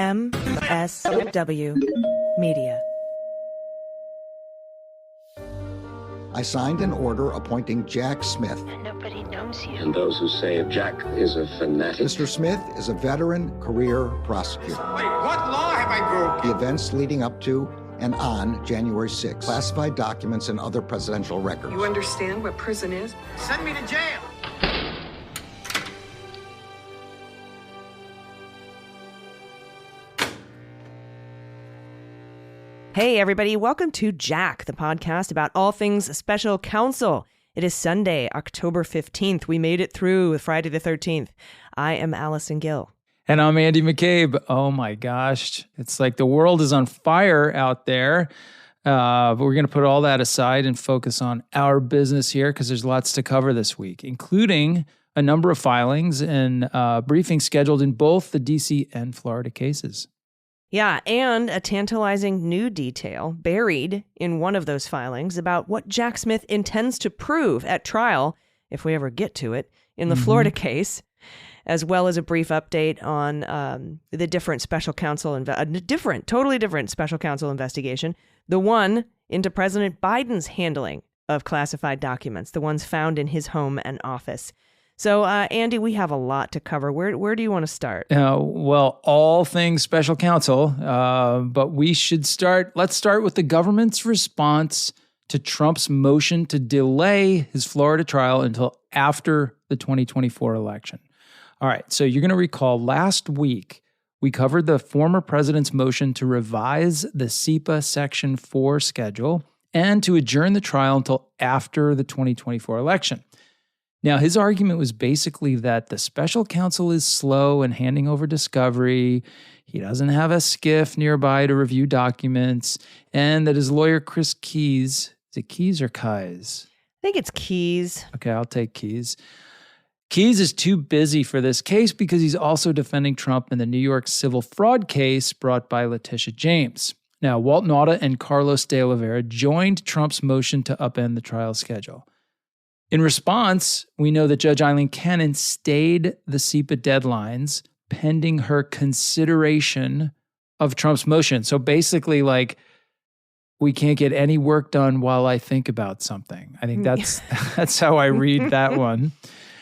MSW Media. I signed an order appointing Jack Smith. And nobody knows you. And those who say Jack is a fanatic. Mr. Smith is a veteran career prosecutor. Wait, what law have I broken? The events leading up to and on January 6th, classified documents and other presidential records. You understand what prison is? Send me to jail. Hey, everybody. Welcome to Jack, the podcast about all things Special Counsel. It is Sunday, October 15th. We made it through Friday the 13th. I am Allison Gill. And I'm Andy McCabe. Oh my gosh. It's like the world is on fire out there. But we're going to put all that aside and focus on our business here because there's lots to cover this week, including a number of filings and briefings scheduled in both the DC and Florida cases. Yeah, and a tantalizing new detail buried in one of those filings about what Jack Smith intends to prove at trial, if we ever get to it, in the Florida case, as well as a brief update on the different special counsel, totally different special counsel investigation, the one into President Biden's handling of classified documents, the ones found in his home and office. So, Andy, we have a lot to cover. Where do you want to start? Well, all things special counsel, but let's start with the government's response to Trump's motion to delay his Florida trial until after the 2024 election. All right, so you're going to recall last week, we covered the former president's motion to revise the CIPA Section 4 schedule and to adjourn the trial until after the 2024 election. Now, his argument was basically that the special counsel is slow in handing over discovery, he doesn't have a SCIF nearby to review documents, and that his lawyer, Chris Keyes, is it Keyes or Keyes? I think it's Keyes. Okay, I'll take Keyes. Keyes is too busy for this case because he's also defending Trump in the New York civil fraud case brought by Letitia James. Now, Walt Nauta and Carlos de Oliveira joined Trump's motion to upend the trial schedule. In response, we know that Judge Eileen Cannon stayed the CIPA deadlines pending her consideration of Trump's motion. So basically, we can't get any work done while I think about something. I think that's how I read that one.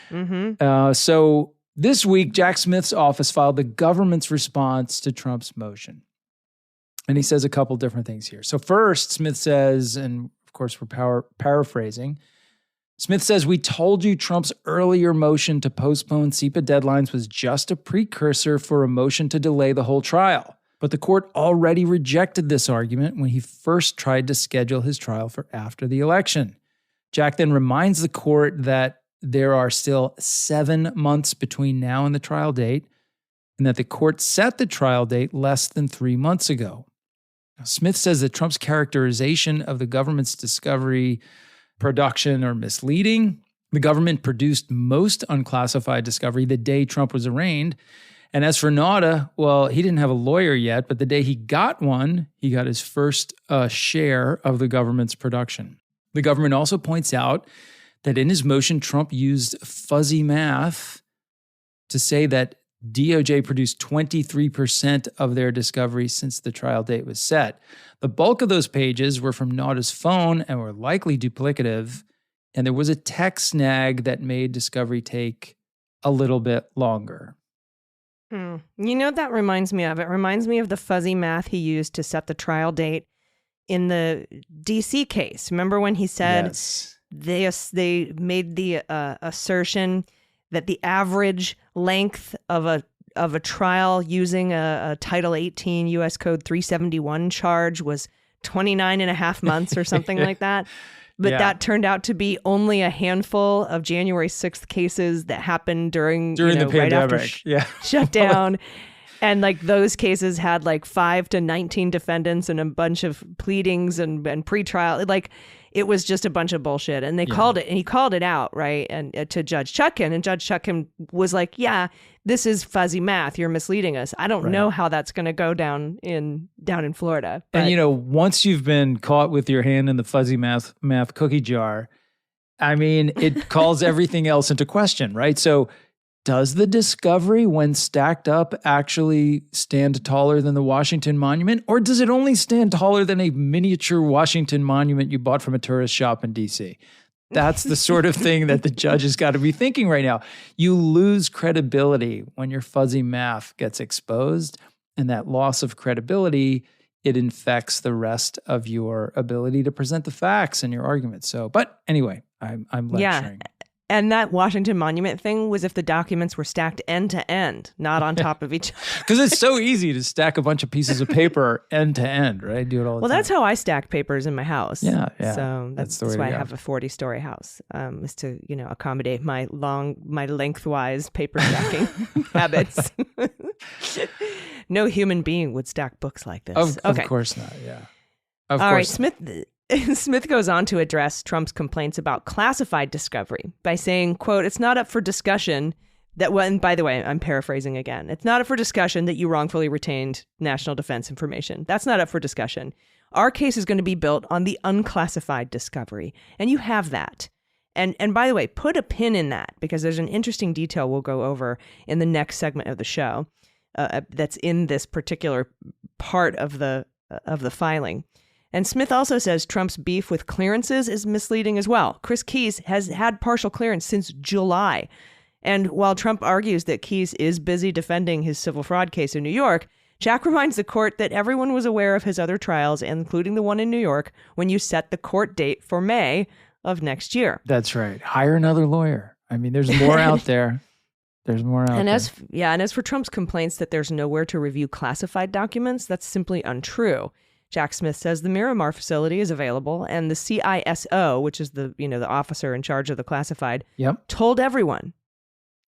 Mm-hmm. So this week, Jack Smith's office filed the government's response to Trump's motion. And he says a couple different things here. So first, Smith says, and of course we're paraphrasing, Smith says, "We told you Trump's earlier motion to postpone CIPA deadlines was just a precursor for a motion to delay the whole trial. But the court already rejected this argument when he first tried to schedule his trial for after the election." Jack then reminds the court that there are still 7 months between now and the trial date, and that the court set the trial date less than 3 months ago. Now, Smith says that Trump's characterization of the government's discovery production are misleading. The government produced most unclassified discovery the day Trump was arraigned. And as for Nauta, well, he didn't have a lawyer yet, but the day he got one, he got his first share of the government's production. The government also points out that in his motion, Trump used fuzzy math to say that DOJ produced 23% of their discovery since the trial date was set. The bulk of those pages were from Nauta's phone and were likely duplicative, and there was a tech snag that made discovery take a little bit longer. You know what that reminds me of? It reminds me of the fuzzy math he used to set the trial date in the DC case. Remember when he said they made the assertion that the average length of a trial using a Title 18 U.S. Code 371 charge was 29 and a half months or something like that. But that turned out to be only a handful of January 6th cases that happened during the pandemic, right after shutdown. And those cases had 5 to 19 defendants and a bunch of pleadings and pretrial. It was just a bunch of bullshit. And they called it, and he called it out, right? And to Judge Chutkan, and Judge Chutkan was like, yeah, this is fuzzy math. You're misleading us. I don't know how that's going to go down in Florida. But, and once you've been caught with your hand in the fuzzy math cookie jar, I mean, it calls everything else into question, right? So Does the discovery, when stacked up, actually stand taller than the Washington Monument? Or does it only stand taller than a miniature Washington Monument you bought from a tourist shop in D.C.? That's the sort of thing that the judge has got to be thinking right now. You lose credibility when your fuzzy math gets exposed, and that loss of credibility, it infects the rest of your ability to present the facts and your arguments. So, but anyway, I'm lecturing. Yeah. And that Washington Monument thing was if the documents were stacked end to end, not on top of each other. Because it's so easy to stack a bunch of pieces of paper end to end, right? Do it all the time. Well, that's how I stack papers in my house. Yeah. So that's why I have a 40-story house, is to, accommodate my lengthwise paper stacking habits. No human being would stack books like this. Of course not, yeah. Of all course right, Smith goes on to address Trump's complaints about classified discovery by saying, quote, "It's not up for discussion that," and by the way, I'm paraphrasing again, "It's not up for discussion that you wrongfully retained national defense information. That's not up for discussion. Our case is going to be built on the unclassified discovery. And you have that. And by the way, put a pin in that, because there's an interesting detail we'll go over in the next segment of the show that's in this particular part of the filing. And Smith also says Trump's beef with clearances is misleading as well. Chris Keyes has had partial clearance since July. And while Trump argues that Keyes is busy defending his civil fraud case in New York, Jack reminds the court that everyone was aware of his other trials, including the one in New York, when you set the court date for May of next year. That's right. Hire another lawyer. I mean, there's more out there. There's more out there. And as for Trump's complaints that there's nowhere to review classified documents, that's simply untrue. Jack Smith says the Miramar facility is available, and the CISO, which is the officer in charge of the classified, told everyone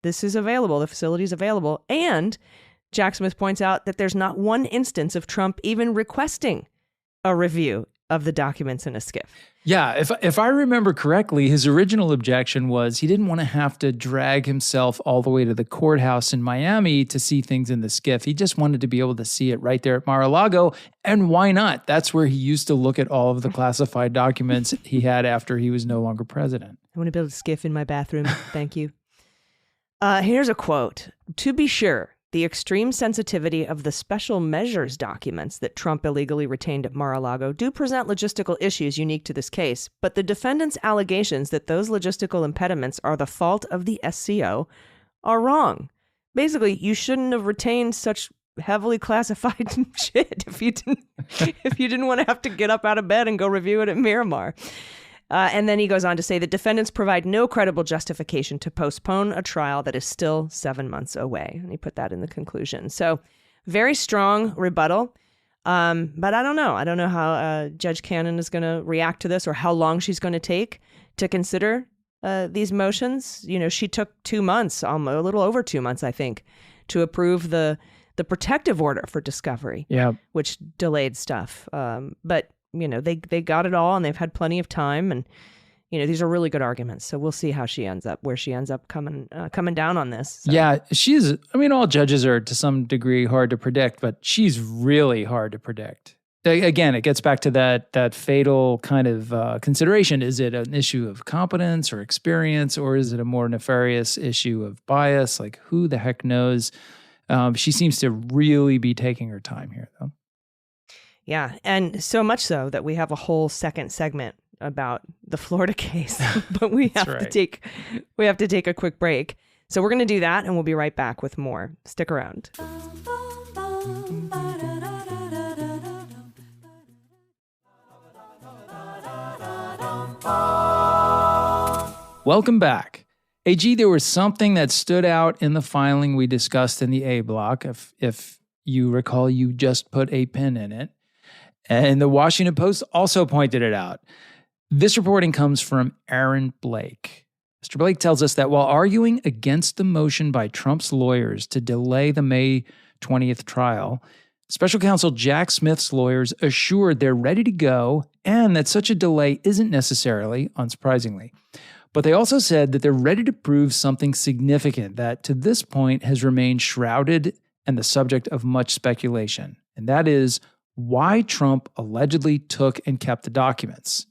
this is available. The facility is available. And Jack Smith points out that there's not one instance of Trump even requesting a review of the documents in a SCIF. Yeah, if I remember correctly, his original objection was he didn't want to have to drag himself all the way to the courthouse in Miami to see things in the SCIF. He just wanted to be able to see it right there at Mar-a-Lago. And why not? That's where he used to look at all of the classified documents he had after he was no longer president. I want to build a SCIF in my bathroom. Thank you. Here's a quote. "To be sure, the extreme sensitivity of the special measures documents that Trump illegally retained at Mar-a-Lago do present logistical issues unique to this case, but the defendant's allegations that those logistical impediments are the fault of the SCO are wrong. Basically, you shouldn't have retained such heavily classified shit if you didn't want to have to get up out of bed and go review it at Miramar." And then he goes on to say the defendants provide no credible justification to postpone a trial that is still 7 months away. And he put that in the conclusion. So very strong rebuttal. But I don't know. I don't know how Judge Cannon is going to react to this, or how long she's going to take to consider these motions. She took 2 months, a little over 2 months, I think, to approve the protective order for discovery, which delayed stuff. But they got it all, and they've had plenty of time, and these are really good arguments. So we'll see how she ends up, where she ends up coming down on this. So. Yeah, all judges are to some degree hard to predict, but she's really hard to predict. Again, it gets back to that fatal kind of consideration. Is it an issue of competence or experience, or is it a more nefarious issue of bias? Like, who the heck knows? She seems to really be taking her time here, though. Yeah, and so much so that we have a whole second segment about the Florida case, but we have to take a quick break. So we're going to do that, and we'll be right back with more. Stick around. Welcome back. AG, there was something that stood out in the filing we discussed in the A block. If you recall, you just put a pin in it. And the Washington Post also pointed it out. This reporting comes from Aaron Blake. Mr. Blake tells us that while arguing against the motion by Trump's lawyers to delay the May 20th trial, Special Counsel Jack Smith's lawyers assured they're ready to go and that such a delay isn't necessarily, unsurprisingly. But they also said that they're ready to prove something significant that to this point has remained shrouded and the subject of much speculation. And that is why Trump allegedly took and kept the documents.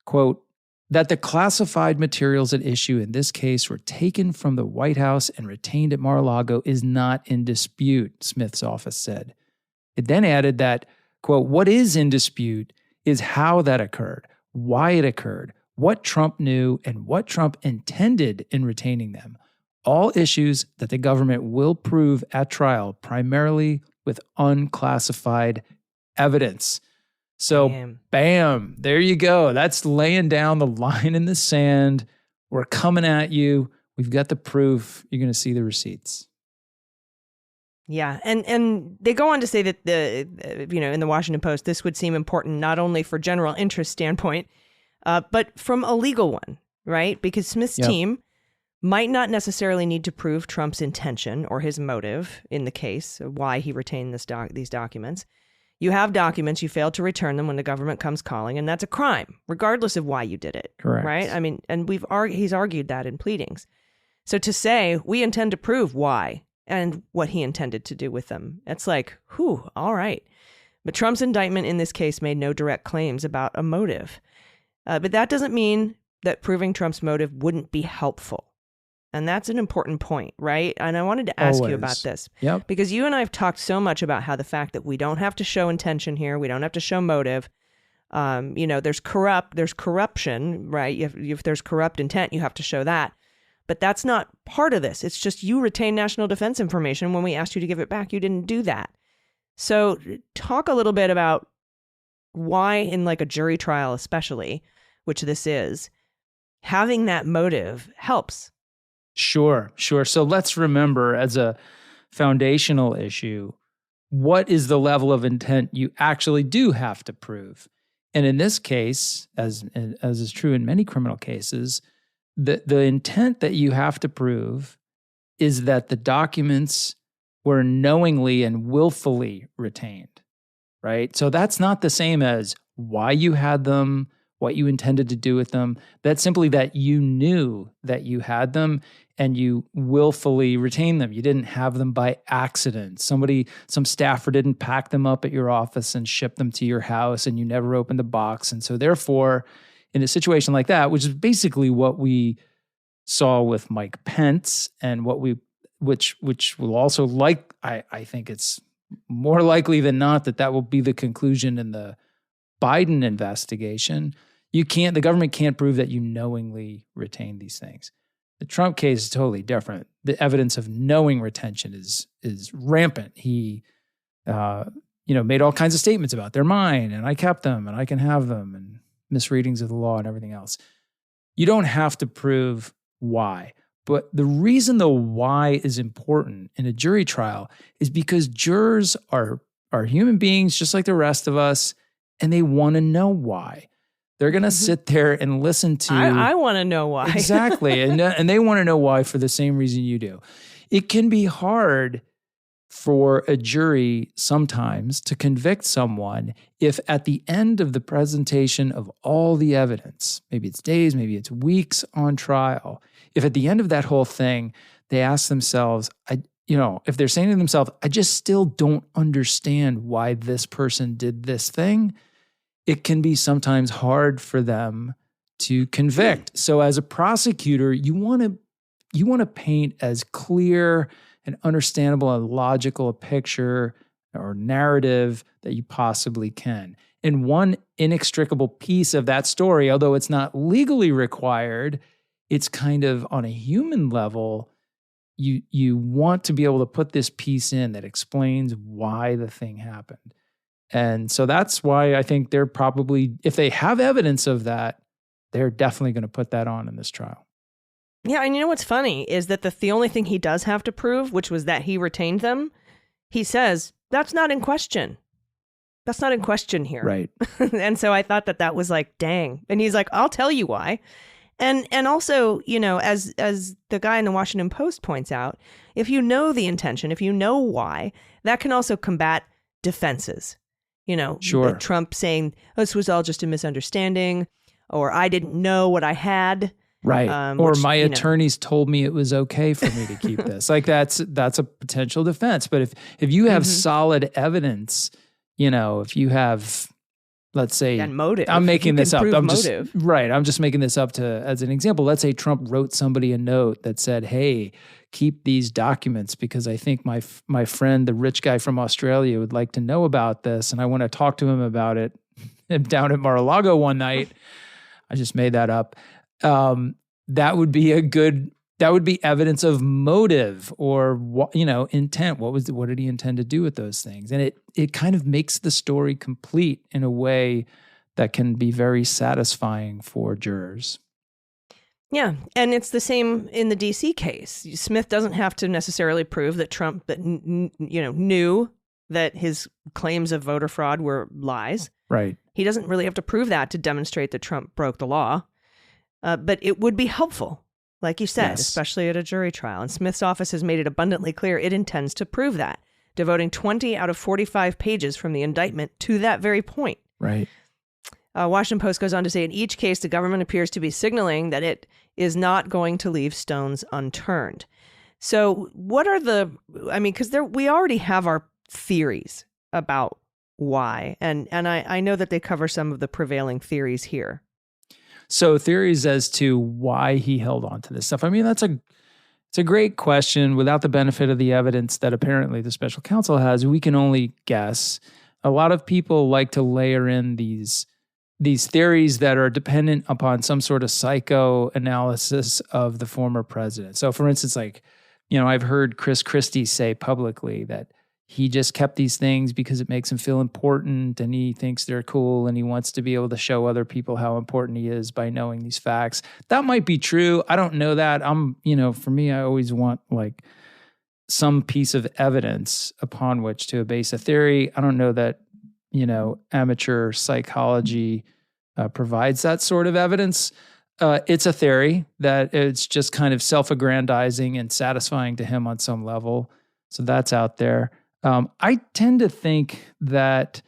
Quote, That the classified materials at issue in this case were taken from the White House and retained at Mar-a-Lago is not in dispute, Smith's office said. It then added that, quote, what is in dispute is how that occurred, why it occurred, what Trump knew, and what Trump intended in retaining them. All issues that the government will prove at trial, primarily with unclassified evidence. So, bam, there you go. That's laying down the line in the sand. We're coming at you. We've got the proof. You're going to see the receipts. Yeah, and they go on to say that in the Washington Post, this would seem important not only for general interest standpoint, but from a legal one, right? Because Smith's team might not necessarily need to prove Trump's intention or his motive in the case, why he retained these documents. You have documents, you failed to return them when the government comes calling, and that's a crime, regardless of why you did it. Correct. Right? I mean, and he's argued that in pleadings. So to say, we intend to prove why and what he intended to do with them, it's like, whew, all right. But Trump's indictment in this case made no direct claims about a motive. But that doesn't mean that proving Trump's motive wouldn't be helpful. And that's an important point, right? And I wanted to ask you about this. Yep. Because you and I have talked so much about how the fact that we don't have to show intention here, we don't have to show motive. There's corruption, right? If there's corrupt intent, you have to show that. But that's not part of this. It's just you retain national defense information. When we asked you to give it back, you didn't do that. So talk a little bit about why in like a jury trial especially, which this is, having that motive helps. Sure. So let's remember, as a foundational issue, what is the level of intent you actually do have to prove? And in this case, as is true in many criminal cases, the intent that you have to prove is that the documents were knowingly and willfully retained, right? So that's not the same as why you had them, what you intended to do with them. That's simply that you knew that you had them and you willfully retained them. You didn't have them by accident. Some staffer didn't pack them up at your office and ship them to your house and you never opened the box. And so therefore, in a situation like that, which is basically what we saw with Mike Pence and which will also I think it's more likely than not that will be the conclusion in the Biden investigation. The government can't prove that you knowingly retained these things. The Trump case is totally different. The evidence of knowing retention is rampant. He, made all kinds of statements about they're mine and I kept them and I can have them and misreadings of the law and everything else. You don't have to prove why. But the reason the why is important in a jury trial is because jurors are human beings just like the rest of us, and they want to know why. They're going to sit there and listen to... I want to know why. Exactly. And they want to know why for the same reason you do. It can be hard for a jury sometimes to convict someone if at the end of the presentation of all the evidence, maybe it's days, maybe it's weeks on trial, if at the end of that whole thing, they ask themselves, if they're saying to themselves, I just still don't understand why this person did this thing, it can be sometimes hard for them to convict. So as a prosecutor, you want to paint as clear and understandable and logical a picture or narrative that you possibly can. And one inextricable piece of that story, although it's not legally required, it's kind of on a human level, you want to be able to put this piece in that explains why the thing happened. And so that's why I think they're probably, if they have evidence of that, they're definitely going to put that on in this trial. Yeah, and you know what's funny is that the only thing he does have to prove, which was that he retained them, he says, that's not in question. That's not in question here. Right. And so I thought that was like, dang. And he's like, I'll tell you why. And also, as the guy in the Washington Post points out, if you know the intention, if you know why, that can also combat defenses. Sure. Trump saying, this was all just a misunderstanding, or I didn't know what I had. Right. Or my attorneys told me it was okay for me to keep this. Like that's a potential defense. But if you have solid evidence, if you have let's say, and motive. I'm making this up. I'm motive. just right. I'm just making this up as an example. Let's say Trump wrote somebody a note that said, "Hey, keep these documents because I think my friend, the rich guy from Australia, would like to know about this, and I want to talk to him about it." Down at Mar-a-Lago one night, I just made that up. That would be evidence of motive or intent. What did he intend to do with those things? And it kind of makes the story complete in a way that can be very satisfying for jurors. Yeah, and it's the same in the DC case. Smith doesn't have to necessarily prove that Trump knew that his claims of voter fraud were lies. Right. He doesn't really have to prove that to demonstrate that Trump broke the law. But it would be helpful, like you said, especially at a jury trial. And Smith's office has made it abundantly clear it intends to prove that, devoting 20 out of 45 pages from the indictment to that very point. Right. Washington Post goes on to say, in each case, the government appears to be signaling that it is not going to leave stones unturned. So what are because we already have our theories about why. And I know that they cover some of the prevailing theories here. So theories as to why he held on to this stuff. I mean, it's a great question. Without the benefit of the evidence that apparently the special counsel has, we can only guess. A lot of people like to layer in these theories that are dependent upon some sort of psychoanalysis of the former president. So for instance, I've heard Chris Christie say publicly that he just kept these things because it makes him feel important and he thinks they're cool and he wants to be able to show other people how important he is by knowing these facts. That might be true. I don't know that. For me, I always want some piece of evidence upon which to base a theory. I don't know that, amateur psychology provides that sort of evidence. It's a theory that it's just kind of self-aggrandizing and satisfying to him on some level. So that's out there. I tend to think that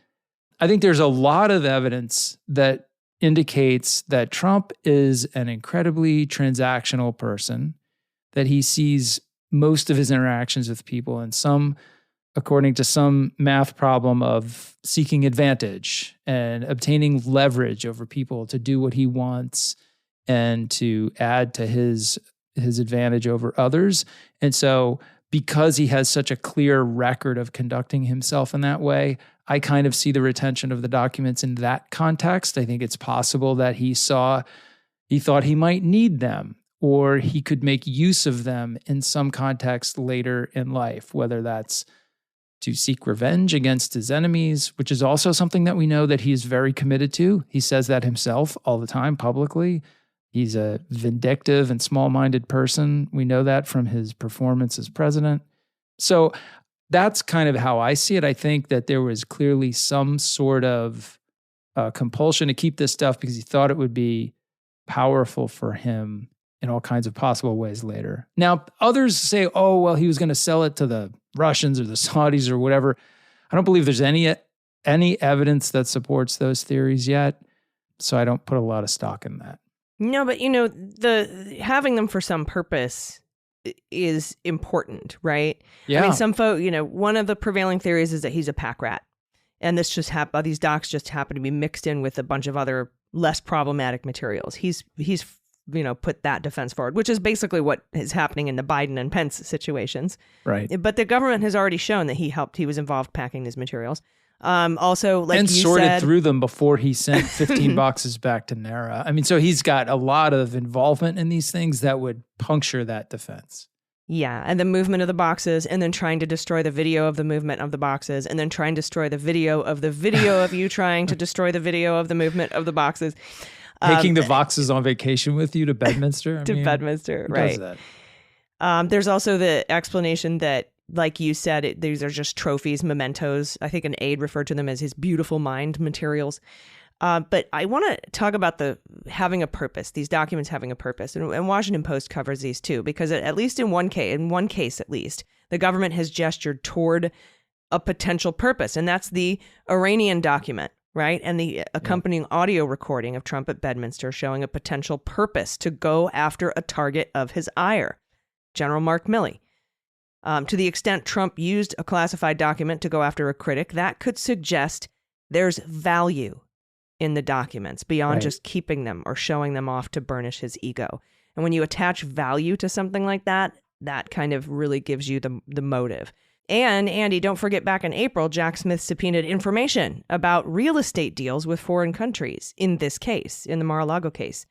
I think there's a lot of evidence that indicates that Trump is an incredibly transactional person, that he sees most of his interactions with people in according to some math problem of seeking advantage and obtaining leverage over people to do what he wants and to add to his advantage over others. And so because he has such a clear record of conducting himself in that way, I kind of see the retention of the documents in that context. I think it's possible that he thought he might need them or he could make use of them in some context later in life, whether that's to seek revenge against his enemies, which is also something that we know that he is very committed to. He says that himself all the time publicly. He's a vindictive and small-minded person. We know that from his performance as president. So that's kind of how I see it. I think that there was clearly some sort of compulsion to keep this stuff because he thought it would be powerful for him in all kinds of possible ways later. Now, others say, oh, well, he was going to sell it to the Russians or the Saudis or whatever. I don't believe there's any evidence that supports those theories yet, so I don't put a lot of stock in that. No, but the having them for some purpose is important, right? Yeah. I mean, some folk, one of the prevailing theories is that he's a pack rat, and this just these docs just happen to be mixed in with a bunch of other less problematic materials. He's put that defense forward, which is basically what is happening in the Biden and Pence situations. Right. But the government has already shown that he was involved packing these materials. Also, like and you sorted said, through them before he sent 15 boxes back to NARA. I mean, so he's got a lot of involvement in these things that would puncture that defense. Yeah, and the movement of the boxes, and then trying to destroy the video of the movement of the boxes, and then trying to destroy the video of you trying to destroy the video of the movement of the boxes. Taking the boxes on vacation with you to Bedminster? Bedminster, right. Does that? There's also the explanation that, like you said, these are just trophies, mementos. I think an aide referred to them as his beautiful mind materials. But I want to talk about having a purpose, these documents having a purpose. And Washington Post covers these too, because at least in one case at least, the government has gestured toward a potential purpose. And that's the Iranian document, right? And the accompanying audio recording of Trump at Bedminster showing a potential purpose to go after a target of his ire, General Mark Milley. To the extent Trump used a classified document to go after a critic, that could suggest there's value in the documents beyond just keeping them or showing them off to burnish his ego. And when you attach value to something like that, that kind of really gives you the motive. And Andy, don't forget back in April, Jack Smith subpoenaed information about real estate deals with foreign countries in this case, in the Mar-a-Lago case,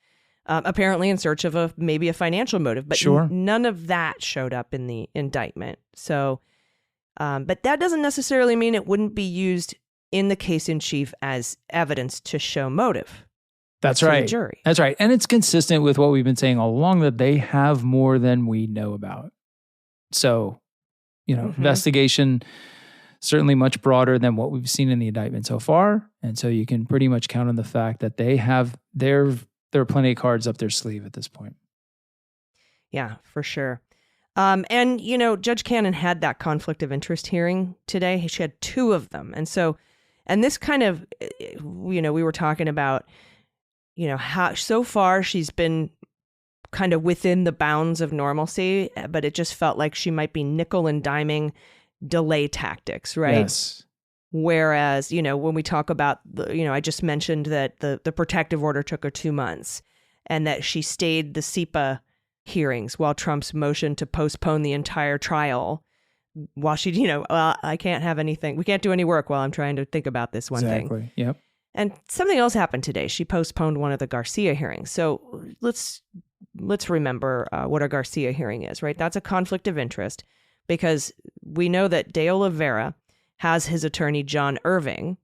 apparently in search of maybe a financial motive. But none of that showed up in the indictment. So, but that doesn't necessarily mean it wouldn't be used in the case in chief as evidence to show motive. That's right. The jury. That's right. And it's consistent with what we've been saying all along, that they have more than we know about. So, investigation certainly much broader than what we've seen in the indictment so far. And so you can pretty much count on the fact that they have there are plenty of cards up their sleeve at this point. Yeah, for sure. And, Judge Cannon had that conflict of interest hearing today. She had 2 of them. And this kind of, we were talking about, how so far she's been kind of within the bounds of normalcy, but it just felt like she might be nickel and diming delay tactics, right? Yes. Whereas, when we talk about, I just mentioned that the protective order took her 2 months and that she stayed the CIPA hearings while Trump's motion to postpone the entire trial while she, I can't have anything. We can't do any work while I'm trying to think about this one thing. Exactly. Yep. And something else happened today. She postponed one of the Garcia hearings. So let's remember what a Garcia hearing is, right? That's a conflict of interest because we know that De Oliveira has his attorney, John Irving,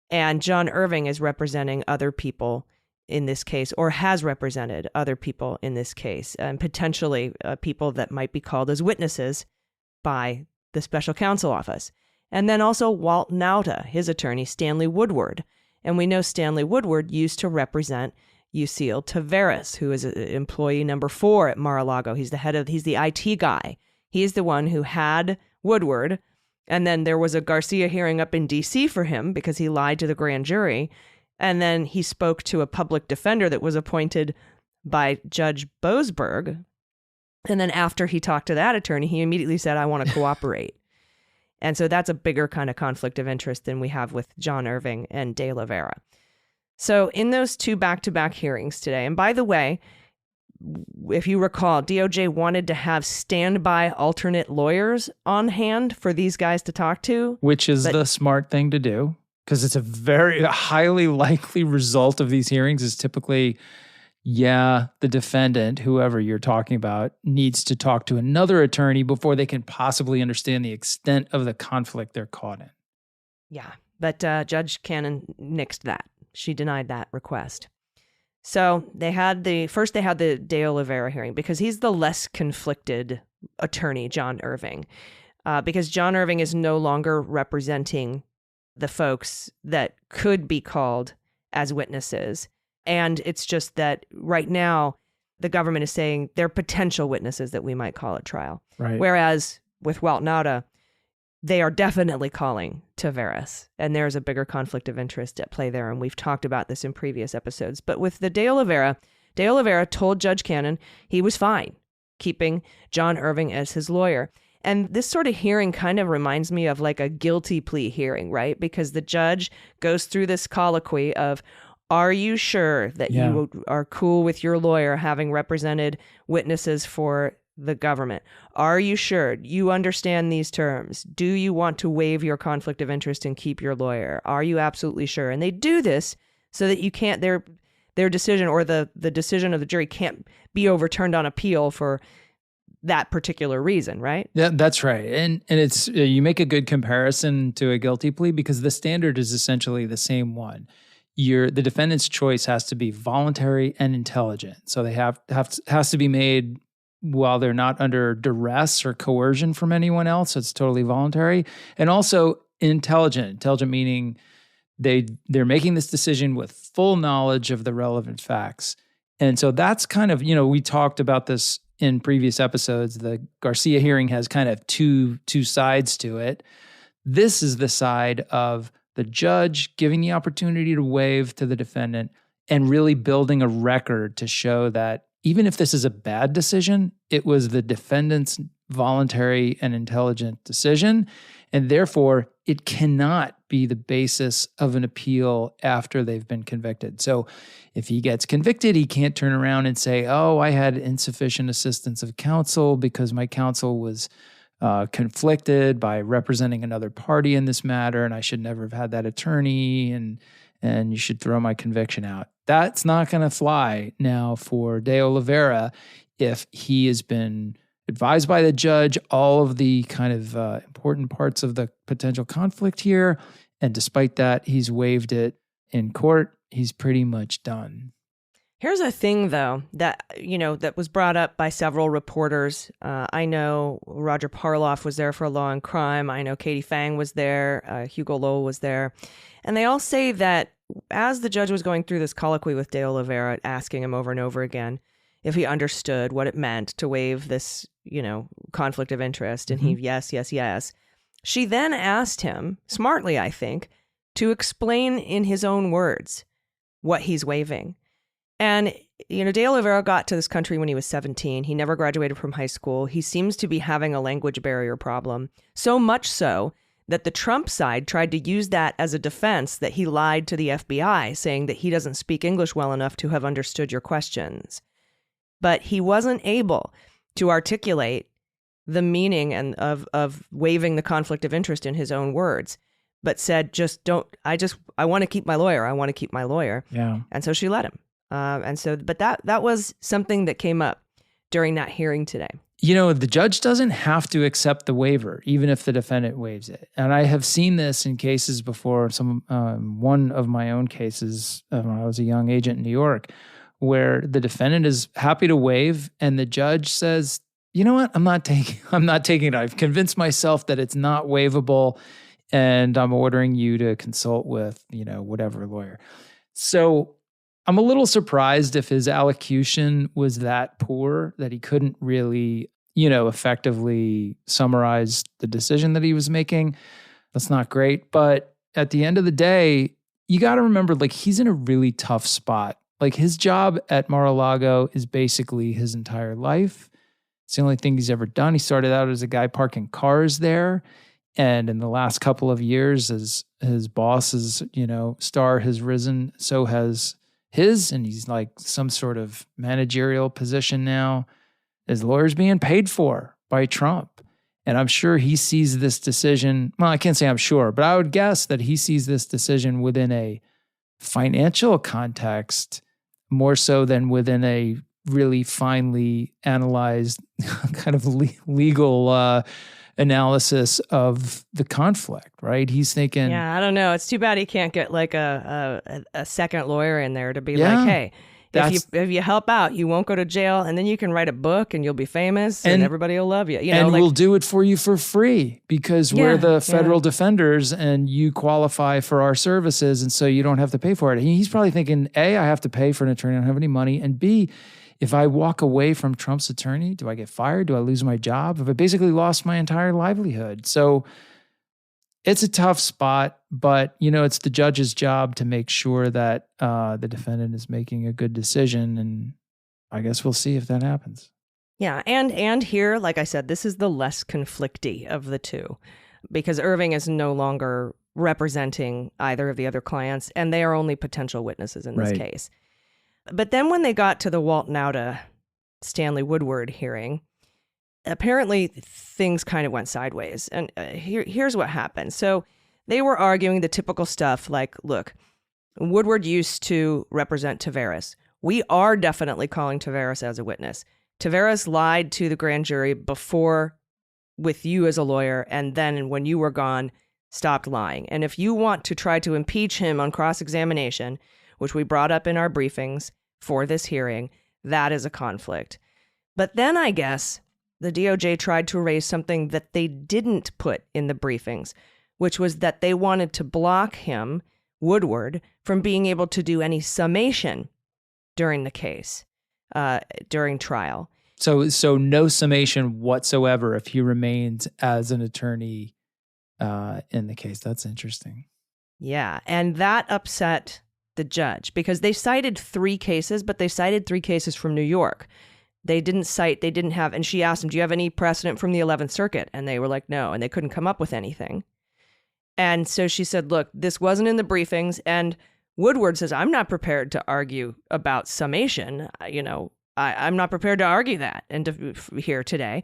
and John Irving is representing other people in this case, or has represented other people in this case, and potentially people that might be called as witnesses by the Special Counsel Office. And then also Walt Nauta, his attorney, Stanley Woodward. And we know Stanley Woodward used to represent Yuscil Taveras, who is employee number 4 at Mar-a-Lago. He's the IT guy. He's the one who had Woodward. And then there was a Garcia hearing up in D.C. for him because he lied to the grand jury. And then he spoke to a public defender that was appointed by Judge Boasberg. And then after he talked to that attorney, he immediately said, I want to cooperate. And so that's a bigger kind of conflict of interest than we have with John Irving and De Oliveira. So in those 2 back-to-back hearings today, and by the way, if you recall, DOJ wanted to have standby alternate lawyers on hand for these guys to talk to. Which is the smart thing to do, because it's a highly likely result of these hearings is typically, the defendant, whoever you're talking about, needs to talk to another attorney before they can possibly understand the extent of the conflict they're caught in. Yeah, but Judge Cannon nixed that. She denied that request. So they had the De Oliveira hearing because he's the less conflicted attorney, John Irving, because John Irving is no longer representing the folks that could be called as witnesses. And it's just that right now the government is saying they're potential witnesses that we might call at trial. Right. Whereas with Walt Nauta, they are definitely calling Taveras, and there's a bigger conflict of interest at play there. And we've talked about this in previous episodes. But with the De Oliveira told Judge Cannon he was fine keeping John Irving as his lawyer. And this sort of hearing kind of reminds me of like a guilty plea hearing, right? Because the judge goes through this colloquy of, are you sure that you are cool with your lawyer having represented witnesses for the government? Are you sure you understand these terms? Do you want to waive your conflict of interest and keep your lawyer? Are you absolutely sure? And they do this so that you can't, their decision or the decision of the jury can't be overturned on appeal for that particular reason, right? Yeah, that's right. And it's you make a good comparison to a guilty plea because the standard is essentially the same one. The defendant's choice has to be voluntary and intelligent. So they has to be made while they're not under duress or coercion from anyone else. So it's totally voluntary. And also intelligent. Intelligent meaning they're making this decision with full knowledge of the relevant facts. And so that's kind of, we talked about this in previous episodes. The Garcia hearing has kind of two sides to it. This is the side of the judge giving the opportunity to waive to the defendant and really building a record to show that even if this is a bad decision, it was the defendant's voluntary and intelligent decision. And therefore, it cannot be the basis of an appeal after they've been convicted. So if he gets convicted, he can't turn around and say, oh, I had insufficient assistance of counsel because my counsel was conflicted by representing another party in this matter, and I should never have had that attorney, and you should throw my conviction out. That's not going to fly now for De Oliveira if he has been advised by the judge all of the kind of important parts of the potential conflict here, and despite that, he's waived it in court. He's pretty much done. Here's a thing, though, that that was brought up by several reporters. I know Roger Parloff was there for Law and Crime. I know Katie Fang was there. Hugo Lowell was there. And they all say that as the judge was going through this colloquy with De Oliveira, asking him over and over again if he understood what it meant to waive this, conflict of interest, and he, yes, yes, yes. She then asked him, smartly, I think, to explain in his own words what he's waiving. And, De Oliveira got to this country when he was 17. He never graduated from high school. He seems to be having a language barrier problem, so much so that the Trump side tried to use that as a defense that he lied to the FBI, saying that he doesn't speak English well enough to have understood your questions. But he wasn't able to articulate the meaning of waiving the conflict of interest in his own words, but said, I want to keep my lawyer. I want to keep my lawyer. Yeah. And so she let him. But that was something that came up during that hearing today. The judge doesn't have to accept the waiver, even if the defendant waives it. And I have seen this in cases before. One of my own cases when I was a young agent in New York, where the defendant is happy to waive, and the judge says, "You know what? I'm not taking it. I've convinced myself that it's not waivable, and I'm ordering you to consult with whatever lawyer." So I'm a little surprised if his allocution was that poor that he couldn't really, effectively summarize the decision that he was making. That's not great. But at the end of the day, you got to remember, he's in a really tough spot. His job at Mar-a-Lago is basically his entire life. It's the only thing he's ever done. He started out as a guy parking cars there. And in the last couple of years, as his boss's, star has risen, so has his, and he's some sort of managerial position now. His lawyer's being paid for by Trump. And I'm sure he sees this decision. Well, I can't say I'm sure, but I would guess that he sees this decision within a financial context more so than within a really finely analyzed kind of legal analysis of the conflict, right? He's thinking, yeah, I don't know. It's too bad he can't get a second lawyer in there to be hey, if you help out, you won't go to jail, and then you can write a book and you'll be famous and everybody will love you. We'll do it for you for free because we're the federal defenders and you qualify for our services, and so you don't have to pay for it. He's probably thinking, A, I have to pay for an attorney, I don't have any money, and B, if I walk away from Trump's attorney, do I get fired? Do I lose my job? Have I basically lost my entire livelihood? So it's a tough spot, but it's the judge's job to make sure that the defendant is making a good decision, and I guess we'll see if that happens. Yeah, and here, like I said, this is the less conflicty of the two, because Irving is no longer representing either of the other clients, and they are only potential witnesses in this case. But then when they got to the Walt Nauta, Stanley Woodward hearing, apparently things kind of went sideways. And here's what happened. So they were arguing the typical stuff look, Woodward used to represent Taveras. We are definitely calling Taveras as a witness. Taveras lied to the grand jury before with you as a lawyer, and then when you were gone, stopped lying. And if you want to try to impeach him on cross-examination, which we brought up in our briefings for this hearing, that is a conflict. But then I guess the DOJ tried to raise something that they didn't put in the briefings, which was that they wanted to block him, Woodward, from being able to do any summation during the case, during trial. So no summation whatsoever if he remains as an attorney in the case. That's interesting. Yeah, and that upset the judge because they cited 3 cases, but they cited 3 cases from New York. They didn't have, and she asked them, do you have any precedent from the 11th Circuit? And they were like, no, and they couldn't come up with anything. And so she said, look, this wasn't in the briefings. And Woodward says, I'm not prepared to argue about summation. I'm not prepared to argue that here today.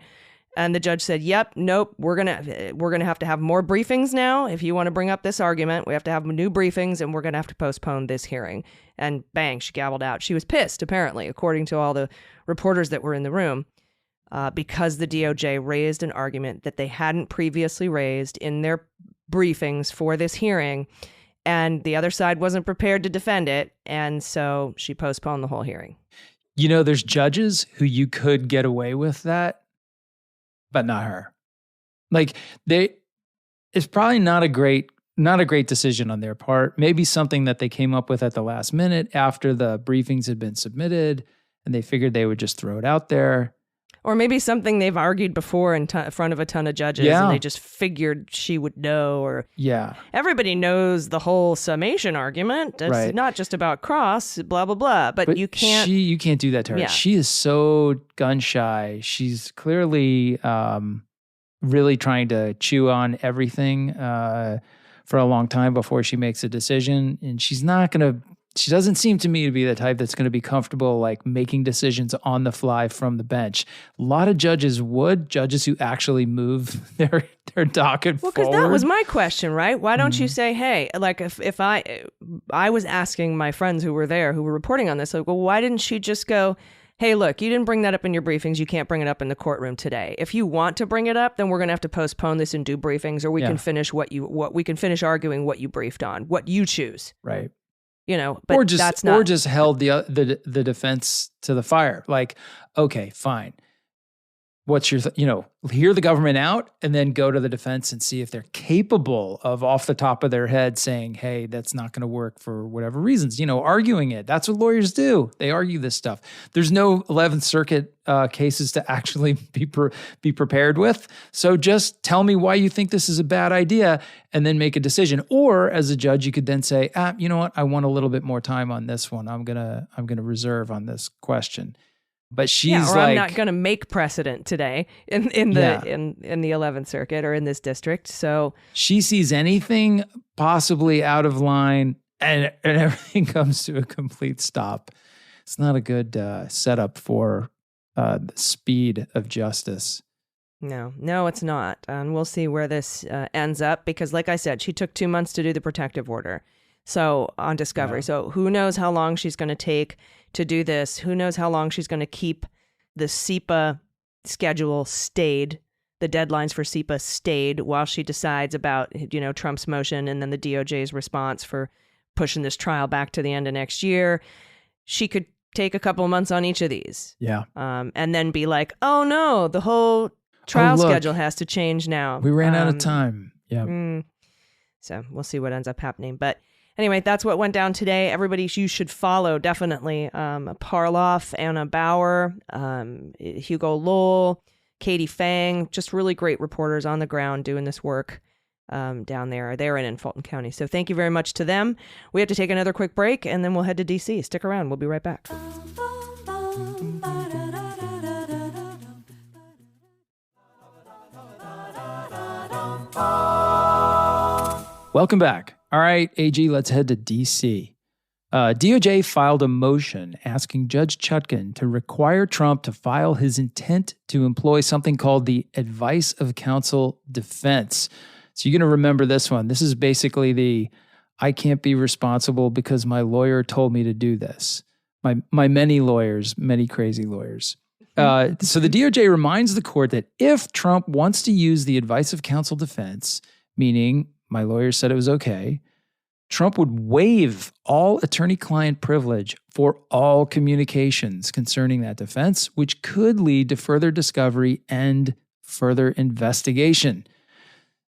And the judge said, yep, nope, we're gonna have more briefings now. If you want to bring up this argument, we have to have new briefings, and we're gonna have to postpone this hearing. And bang, she gabbled out. She was pissed, apparently, according to all the reporters that were in the room, because the DOJ raised an argument that they hadn't previously raised in their briefings for this hearing, and the other side wasn't prepared to defend it, and so she postponed the whole hearing. There's judges who you could get away with that, but not her. Like, it's probably not a great decision on their part. Maybe something that they came up with at the last minute after the briefings had been submitted, and they figured they would just throw it out there. Or maybe something they've argued before in front of a ton of judges, and they just figured she would know. Or everybody knows the whole summation argument. It's not just about cross, blah, blah, blah. But you can't... You can't do that to her. Yeah. She is so gun-shy. She's clearly really trying to chew on everything for a long time before she makes a decision. And she's not going to... She doesn't seem to me to be the type that's going to be comfortable like making decisions on the fly from the bench. A lot of judges who actually move their docket forward. Well, because that was my question, right? Why don't you say, hey, like if I was asking my friends who were there, who were reporting on this, like, well, why didn't she just go, hey, look, you didn't bring that up in your briefings. You can't bring it up in the courtroom today. If you want to bring it up, then we're going to have to postpone this and do briefings, or we can finish we can finish arguing what you briefed on, what you choose. Right. But or just, that's not... or just held the defense to the fire. Like, okay, fine. What's your, hear the government out and then go to the defense and see if they're capable of off the top of their head saying, hey, that's not going to work for whatever reasons, arguing it. That's what lawyers do. They argue this stuff. There's no 11th Circuit cases to actually be prepared with. So just tell me why you think this is a bad idea and then make a decision. Or as a judge, you could then say, you know what? I want a little bit more time on this one. I'm going to reserve on this question. But she's I'm not going to make precedent today in the 11th Circuit or in this district. So she sees anything possibly out of line, and everything comes to a complete stop. It's not a good setup for the speed of justice. No, it's not. And we'll see where this ends up, because like I said, she took 2 months to do the protective order. So on discovery. Yeah. So who knows how long she's going to take to do this? Who knows how long she's going to keep the CIPA schedule stayed, the deadlines for CIPA stayed, while she decides about, Trump's motion and then the DOJ's response for pushing this trial back to the end of next year. She could take a couple months on each of these. Yeah. And then be like, oh no, the whole trial schedule has to change now. We ran out of time. Yeah. So we'll see what ends up happening. But anyway, that's what went down today. Everybody, you should follow, definitely. Parloff, Anna Bauer, Hugo Lowell, Katie Fang, just really great reporters on the ground doing this work down there. They're in Fulton County. So thank you very much to them. We have to take another quick break, and then we'll head to D.C. Stick around. We'll be right back. Welcome back. All right, AG, let's head to D.C. DOJ filed a motion asking Judge Chutkan to require Trump to file his intent to employ something called the advice of counsel defense. So you're going to remember this one. This is basically the, I can't be responsible because my lawyer told me to do this. My many lawyers, many crazy lawyers. So the DOJ reminds the court that if Trump wants to use the advice of counsel defense, meaning my lawyer said it was okay, Trump would waive all attorney-client privilege for all communications concerning that defense, which could lead to further discovery and further investigation.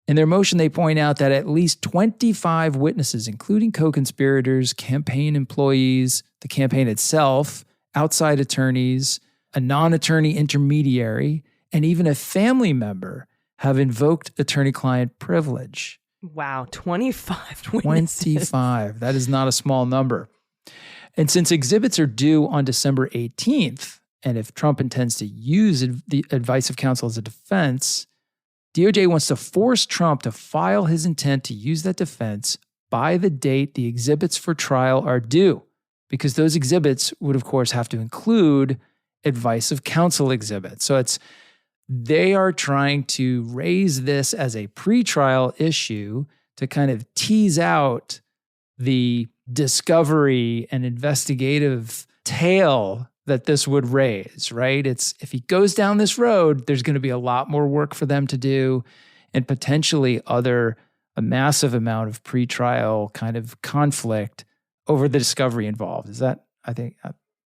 In their motion, they point out that at least 25 witnesses, including co-conspirators, campaign employees, the campaign itself, outside attorneys, a non-attorney intermediary, and even a family member have invoked attorney-client privilege. Wow, 25 witnesses. 25. That is not a small number. And since exhibits are due on December 18th, and if Trump intends to use the advice of counsel as a defense, DOJ wants to force Trump to file his intent to use that defense by the date the exhibits for trial are due, because those exhibits would, of course, have to include advice of counsel exhibits. So they are trying to raise this as a pretrial issue to kind of tease out the discovery and investigative tale that this would raise, right? If he goes down this road, there's going to be a lot more work for them to do, and potentially a massive amount of pretrial kind of conflict over the discovery involved. I think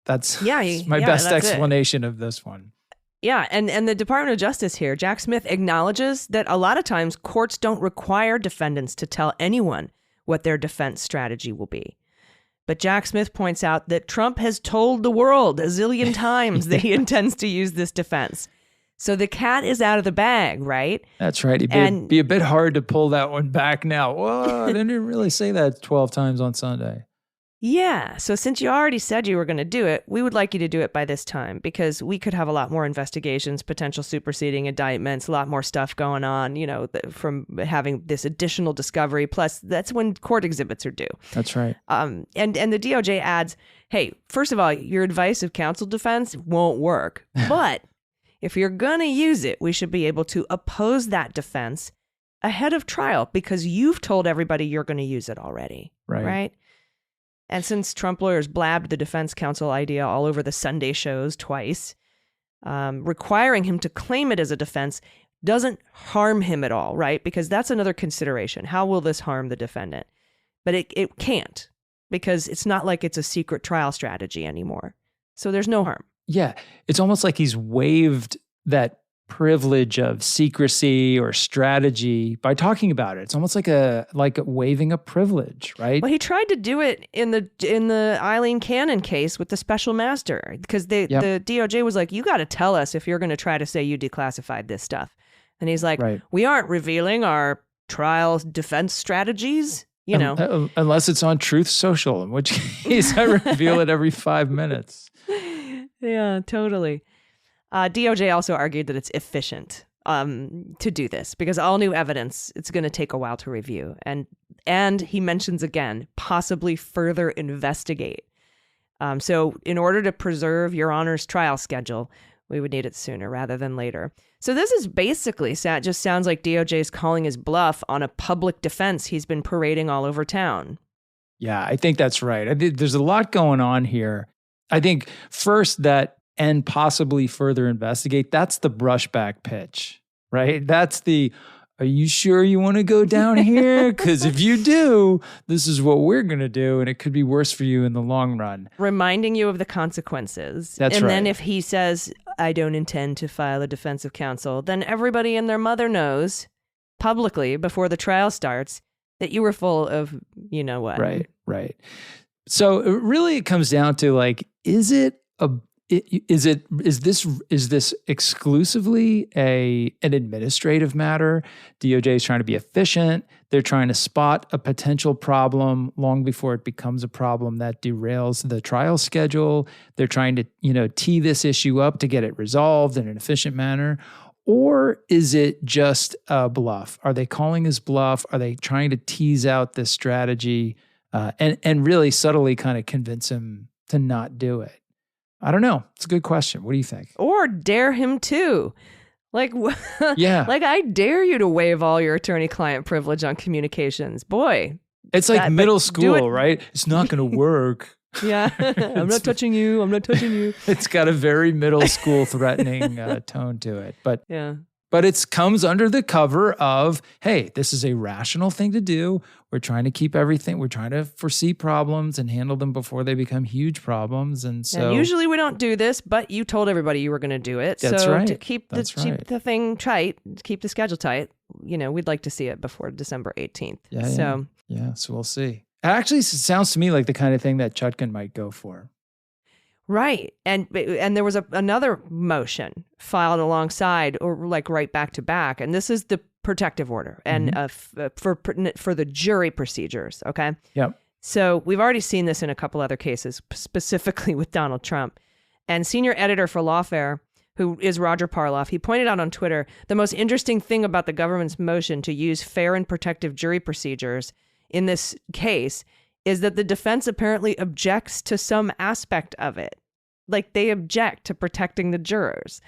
that's my best explanation of this one. Yeah, and the Department of Justice here, Jack Smith, acknowledges that a lot of times courts don't require defendants to tell anyone what their defense strategy will be. But Jack Smith points out that Trump has told the world a zillion times that he intends to use this defense. So the cat is out of the bag, right? That's right. It'd be a bit hard to pull that one back now. Whoa, I didn't really say that 12 times on Sunday. Yeah. So since you already said you were going to do it, we would like you to do it by this time, because we could have a lot more investigations, potential superseding indictments, a lot more stuff going on, from having this additional discovery. Plus, that's when court exhibits are due. That's right. And the DOJ adds, hey, first of all, your advice of counsel defense won't work. But if you're going to use it, we should be able to oppose that defense ahead of trial, because you've told everybody you're going to use it already. Right? And since Trump lawyers blabbed the defense counsel idea all over the Sunday shows twice, requiring him to claim it as a defense doesn't harm him at all, right? Because that's another consideration. How will this harm the defendant? But it can't, because it's not like it's a secret trial strategy anymore. So there's no harm. Yeah. It's almost like he's waived that privilege of secrecy or strategy by talking about it. It's almost like waiving a privilege, right? Well, he tried to do it in the Eileen Cannon case with the special master, because the DOJ was like, you got to tell us if you're going to try to say you declassified this stuff. And he's like, we aren't revealing our trial defense strategies, unless it's on Truth Social, in which case I reveal it every 5 minutes. Yeah, totally. DOJ also argued that it's efficient to do this, because all new evidence, it's going to take a while to review. And he mentions again, possibly further investigate. So in order to preserve Your Honor's trial schedule, we would need it sooner rather than later. So this is basically, just sounds like DOJ's calling his bluff on a public defense he's been parading all over town. Yeah, I think that's right. There's a lot going on here. I think first that, and possibly further investigate, that's the brushback pitch, right? That's are you sure you want to go down here? Because if you do, this is what we're going to do, and it could be worse for you in the long run. Reminding you of the consequences. That's right. And then if he says, I don't intend to file a defense of counsel, then everybody and their mother knows publicly before the trial starts that you were full of what. Right. So it comes down to is this exclusively an administrative matter? DOJ is trying to be efficient. They're trying to spot a potential problem long before it becomes a problem that derails the trial schedule. They're trying to, tee this issue up to get it resolved in an efficient manner. Or is it just a bluff? Are they calling his bluff? Are they trying to tease out this strategy and really subtly kind of convince him to not do it? I don't know. It's a good question. What do you think? Or dare him to. Yeah. I dare you to waive all your attorney-client privilege on communications. Boy. It's like middle school, right? It's not going to work. Yeah. I'm not touching you. I'm not touching you. It's got a very middle school threatening tone to it. But yeah. But it comes under the cover of, hey, this is a rational thing to do. We're trying to keep everything. We're trying to foresee problems and handle them before they become huge problems. And so usually we don't do this, but you told everybody you were going to do it. That's so right. To keep the thing tight, keep the schedule tight, we'd like to see it before December 18th. Yeah, so we'll see. It actually sounds to me like the kind of thing that Chutkan might go for. Right. And there was another motion filed alongside, or right back to back. And this is the protective order and for the jury procedures. Okay. Yep. So we've already seen this in a couple other cases, specifically with Donald Trump. And senior editor for Lawfare, who is Roger Parloff, he pointed out on Twitter, the most interesting thing about the government's motion to use fair and protective jury procedures in this case is that the defense apparently objects to some aspect of it. Like, they object to protecting the jurors.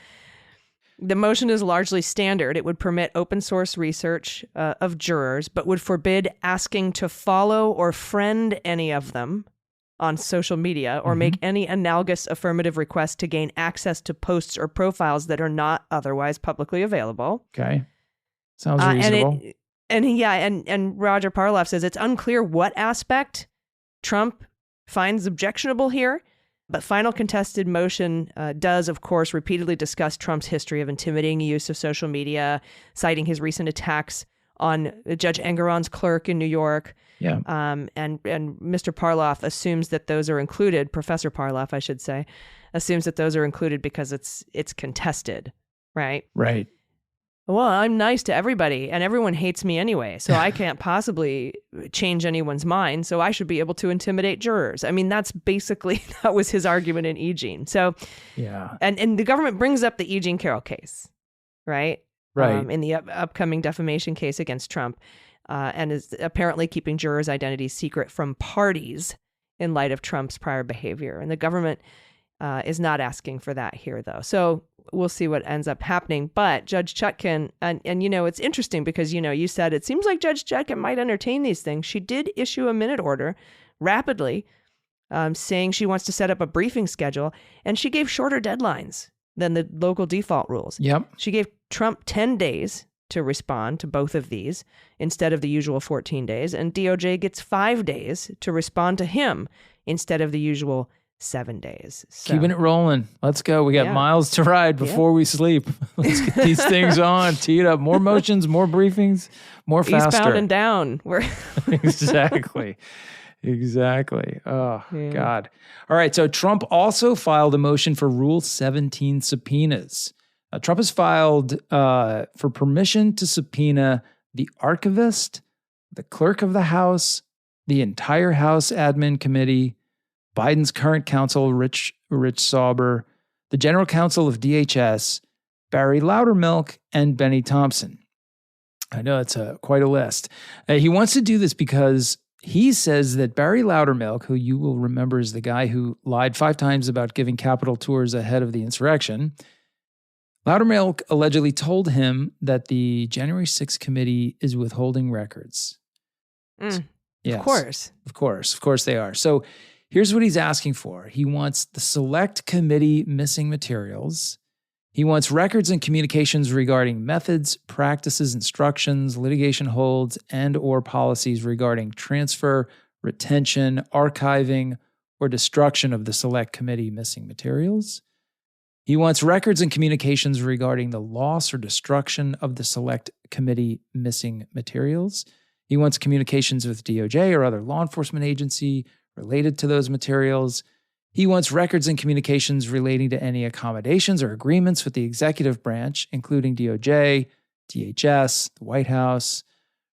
The motion is largely standard. It would permit open source research of jurors, but would forbid asking to follow or friend any of them on social media or make any analogous affirmative request to gain access to posts or profiles that are not otherwise publicly available. Okay. Sounds reasonable. And Roger Parloff says it's unclear what aspect Trump finds objectionable here, but final contested motion does, of course, repeatedly discuss Trump's history of intimidating use of social media, citing his recent attacks on Judge Engoron's clerk in New York. Yeah. And Mr. Parloff assumes that those are included. Professor Parloff, I should say, assumes that those are included because it's contested, right? Right. Well, I'm nice to everybody and everyone hates me anyway, so I can't possibly change anyone's mind, so I should be able to intimidate jurors. I mean, that was his argument in E. Jean. So, yeah. And the government brings up the E. Jean Carroll case, right? Right. In the upcoming defamation case against Trump, and is apparently keeping jurors' identities secret from parties in light of Trump's prior behavior. And the government is not asking for that here, though. So we'll see what ends up happening. But Judge Chutkan, and it's interesting because, you said it seems like Judge Chutkan might entertain these things. She did issue a minute order rapidly, saying she wants to set up a briefing schedule, and she gave shorter deadlines than the local default rules. Yep. She gave Trump 10 days to respond to both of these instead of the usual 14 days, and DOJ gets 5 days to respond to him instead of the usual 7 days. So, keeping it rolling. Let's go. We got miles to ride before we sleep. Let's get these things on. Tee it up. More motions, more briefings, more faster. Eastbound and down. Exactly. Exactly. Oh, God. All right. So Trump also filed a motion for Rule 17 subpoenas. Trump has filed for permission to subpoena the archivist, the clerk of the House, the entire House admin committee, Biden's current counsel, Rich Sauber, the general counsel of DHS, Barry Loudermilk, and Benny Thompson. I know it's quite a list. He wants to do this because he says that Barry Loudermilk, who you will remember is the guy who lied 5 times about giving Capitol tours ahead of the insurrection, Loudermilk allegedly told him that the January 6th committee is withholding records. Yes. Of course they are. So here's what he's asking for. He wants the select committee missing materials. He wants records and communications regarding methods, practices, instructions, litigation holds, and or policies regarding transfer, retention, archiving, or destruction of the select committee missing materials. He wants records and communications regarding the loss or destruction of the select committee missing materials. He wants communications with DOJ or other law enforcement agency related to those materials. He wants records and communications relating to any accommodations or agreements with the executive branch, including DOJ, DHS, the White House,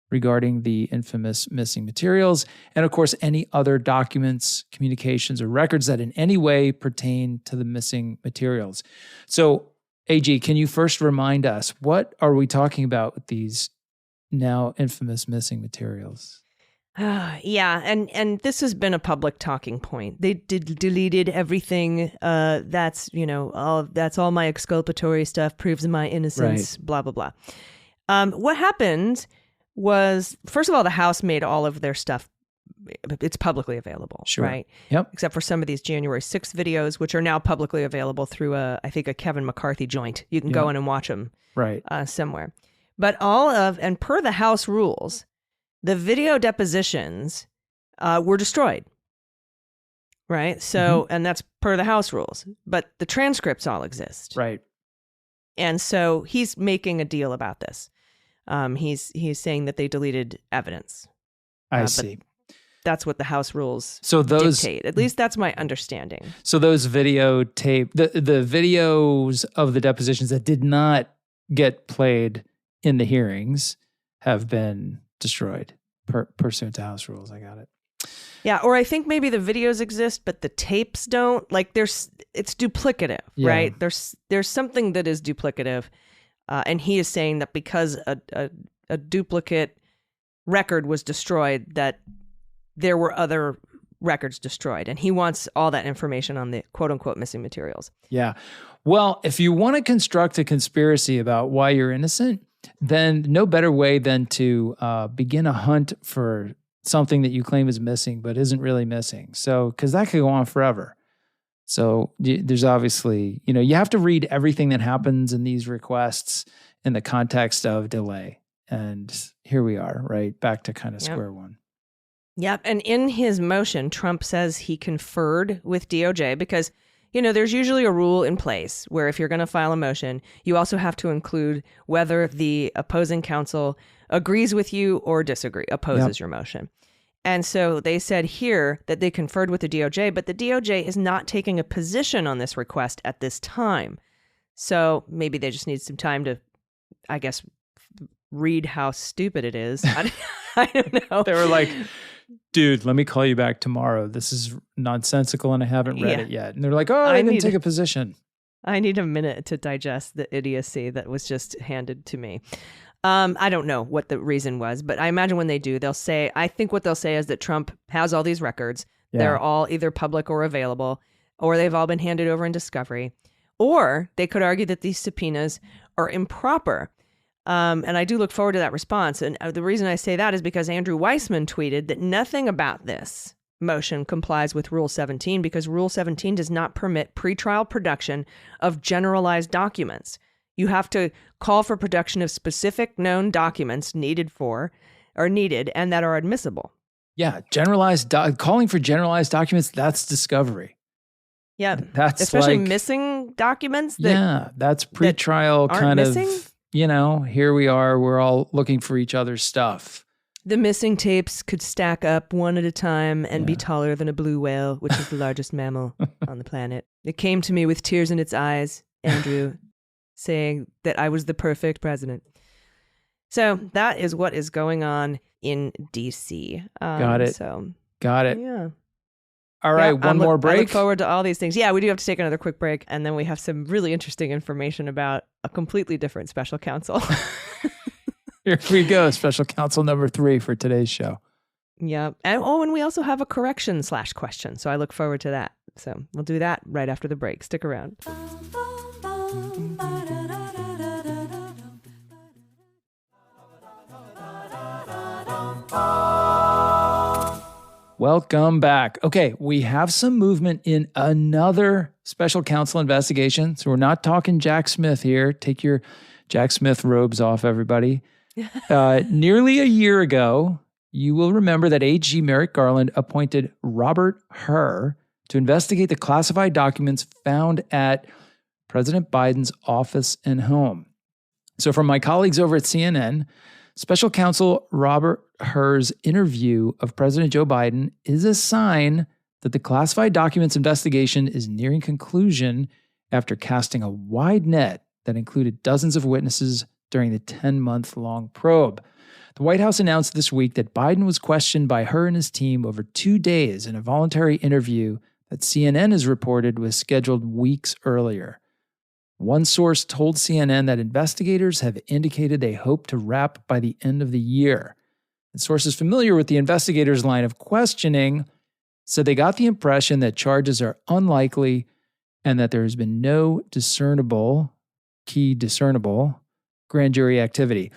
regarding the infamous missing materials, and of course, any other documents, communications, or records that in any way pertain to the missing materials. So, AG, can you first remind us, what are we talking about with these now infamous missing materials? Yeah, and this has been a public talking point. They deleted everything. That's all my exculpatory stuff, proves my innocence, blah, blah, blah. What happened was, first of all, the House made all of their stuff, it's publicly available, right? Yep. Except for some of these January 6th videos, which are now publicly available through I think a Kevin McCarthy joint. You can go in and watch them somewhere. But and per the House rules, the video depositions were destroyed, right? So, and that's per the House rules, but the transcripts all exist. Right. And so he's making a deal about this. He's saying that they deleted evidence. I see. That's what the House rules dictate. At least that's my understanding. So those videotape, the videos of the depositions that did not get played in the hearings have been destroyed pursuant to House rules. I got it. Yeah, or I think maybe the videos exist, but the tapes don't. Like it's duplicative, Yeah. right? There's something that is duplicative. And he is saying that because a duplicate record was destroyed, that there were other records destroyed. And he wants all that information on the quote unquote missing materials. Yeah. Well, if you want to construct a conspiracy about why you're innocent, then no better way than to begin a hunt for something that you claim is missing but isn't really missing. So, because that could go on forever. So there's obviously, you have to read everything that happens in these requests in the context of delay. And here we are, right? Back to kind of square one. Yep. And in his motion, Trump says he conferred with DOJ because, there's usually a rule in place where if you're going to file a motion, you also have to include whether the opposing counsel agrees with you or opposes your motion. And so they said here that they conferred with the DOJ, but the DOJ is not taking a position on this request at this time. So maybe they just need some time to, I guess, read how stupid it is. I don't know. They were like, dude, let me call you back tomorrow. This is nonsensical and I haven't read it yet. And they're like, I didn't take a position. I need a minute to digest the idiocy that was just handed to me. I don't know what the reason was, but I imagine when they do, I think what they'll say is that Trump has all these records. Yeah. They're all either public or available, or they've all been handed over in discovery, or they could argue that these subpoenas are improper. And I do look forward to that response. And the reason I say that is because Andrew Weissman tweeted that nothing about this motion complies with Rule 17 because Rule 17 does not permit pretrial production of generalized documents. You have to call for production of specific known documents needed and that are admissible. Yeah, calling for generalized documents, that's discovery. Yeah, that's especially missing documents. That's pretrial kind of missing? Here we are, we're all looking for each other's stuff. The missing tapes could stack up one at a time and be taller than a blue whale, which is the largest mammal on the planet. It came to me with tears in its eyes, Andrew, saying that I was the perfect president. So that is what is going on in D.C. Got it. Yeah. All right, one more break. I look forward to all these things. Yeah, we do have to take another quick break, and then we have some really interesting information about a completely different special counsel. Here we go, special counsel number 3 for today's show. Yeah. And we also have a correction/question, so I look forward to that. So we'll do that right after the break. Stick around. Welcome back. Okay, we have some movement in another special counsel investigation. So we're not talking Jack Smith here. Take your Jack Smith robes off, everybody. Nearly a year ago, you will remember that AG Merrick Garland appointed Robert Hur to investigate the classified documents found at President Biden's office and home. So from my colleagues over at CNN, Special Counsel Robert Hur's interview of President Joe Biden is a sign that the classified documents investigation is nearing conclusion after casting a wide net that included dozens of witnesses during the 10-month-long probe. The White House announced this week that Biden was questioned by Hur and his team over 2 days in a voluntary interview that CNN has reported was scheduled weeks earlier. One source told CNN that investigators have indicated they hope to wrap by the end of the year. And sources familiar with the investigators' line of questioning said they got the impression that charges are unlikely and that there has been no discernible grand jury activity.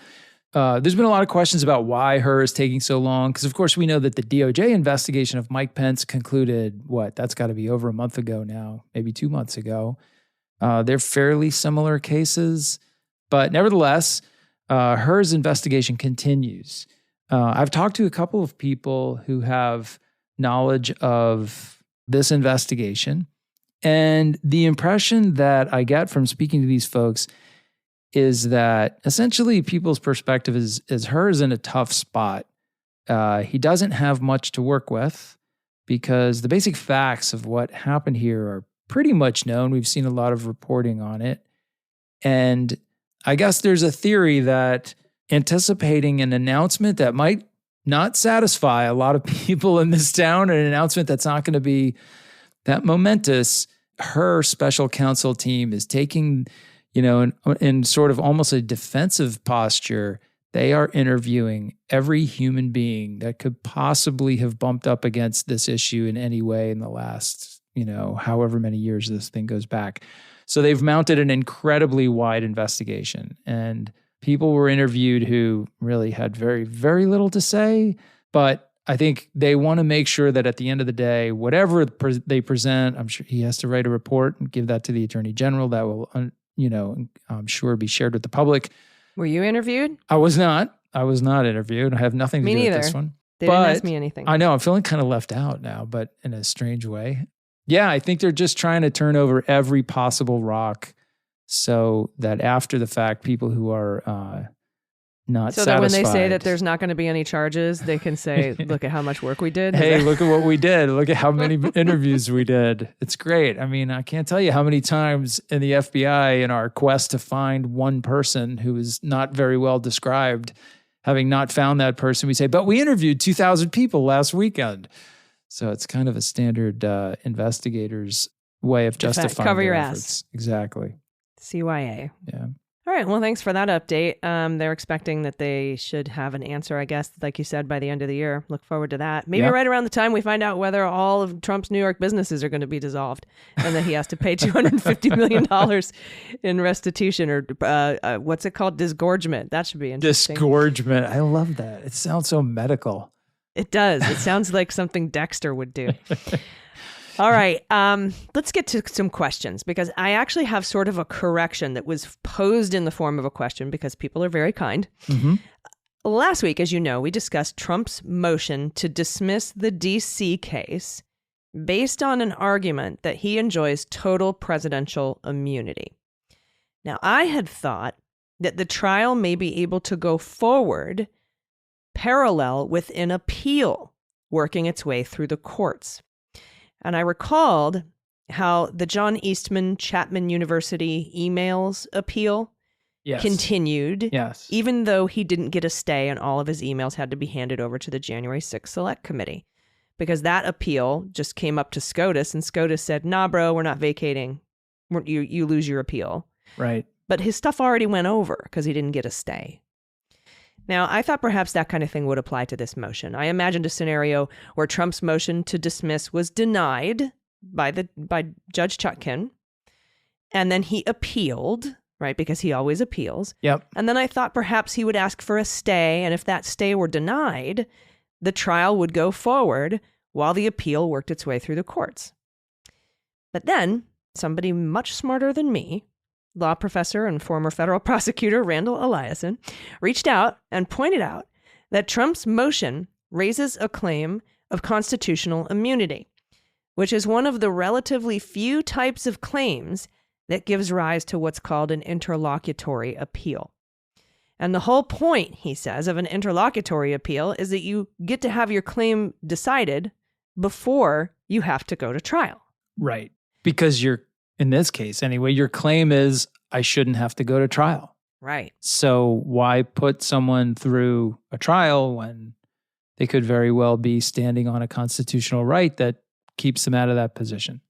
There's been a lot of questions about why Hur is taking so long, because of course we know that the DOJ investigation of Mike Pence concluded, that's got to be over a month ago now, maybe 2 months ago. They're fairly similar cases, but nevertheless, Hur's investigation continues. I've talked to a couple of people who have knowledge of this investigation, and the impression that I get from speaking to these folks is that essentially people's perspective is Hur's in a tough spot. He doesn't have much to work with because the basic facts of what happened here are pretty much known. We've seen a lot of reporting on it. And I guess there's a theory that anticipating an announcement that might not satisfy a lot of people in this town, an announcement that's not going to be that momentous, her special counsel team is taking, in sort of almost a defensive posture. They are interviewing every human being that could possibly have bumped up against this issue in any way in the last, however many years this thing goes back. So they've mounted an incredibly wide investigation, and people were interviewed who really had very, very little to say. But I think they want to make sure that at the end of the day, whatever they present, I'm sure he has to write a report and give that to the Attorney General. That will, I'm sure be shared with the public. Were you interviewed? I was not interviewed. I have nothing to do with this one. They didn't ask me anything. I know I'm feeling kind of left out now, but in a strange way. Yeah, I think they're just trying to turn over every possible rock so that after the fact, people who are not so satisfied. that when they say that there's not going to be any charges, they can say, look at how much work we did. Hey, look at what we did. Look at how many interviews we did. It's great. I mean, I can't tell you how many times in the FBI in our quest to find one person who is not very well described, having not found that person, we say, but we interviewed 2,000 people last weekend. So it's kind of a standard investigator's way of justifying cover your efforts. ass. Exactly. CYA. Yeah. All right. Well, thanks for that update. They're expecting that they should have an answer, I guess, like you said, by the end of the year. Look forward to that. Maybe right around the time we find out whether all of Trump's New York businesses are going to be dissolved and that he has to pay $250 million in restitution or what's it called? Disgorgement. That should be interesting. Disgorgement. I love that. It sounds so medical. It does. It sounds like something Dexter would do. All right. Let's get to some questions because I actually have sort of a correction that was posed in the form of a question because people are very kind. Mm-hmm. Last week, as you know, we discussed Trump's motion to dismiss the DC case based on an argument that he enjoys total presidential immunity. Now, I had thought that the trial may be able to go forward parallel with an appeal working its way through the courts. And I recalled how the John Eastman Chapman University emails appeal continued, even though he didn't get a stay and all of his emails had to be handed over to the January 6th Select Committee. Because that appeal just came up to SCOTUS and SCOTUS said, nah, bro, we're not vacating. You lose your appeal. Right. But his stuff already went over because he didn't get a stay. Now, I thought perhaps that kind of thing would apply to this motion. I imagined a scenario where Trump's motion to dismiss was denied by Judge Chutkan, and then he appealed, right, because he always appeals. Yep. And then I thought perhaps he would ask for a stay, and if that stay were denied, the trial would go forward while the appeal worked its way through the courts. But then, somebody much smarter than me, law professor and former federal prosecutor Randall Eliason, reached out and pointed out that Trump's motion raises a claim of constitutional immunity, which is one of the relatively few types of claims that gives rise to what's called an interlocutory appeal. And the whole point, he says, of an interlocutory appeal is that you get to have your claim decided before you have to go to trial. Right. Because in this case, anyway, your claim is I shouldn't have to go to trial. Right. So why put someone through a trial when they could very well be standing on a constitutional right that keeps them out of that position?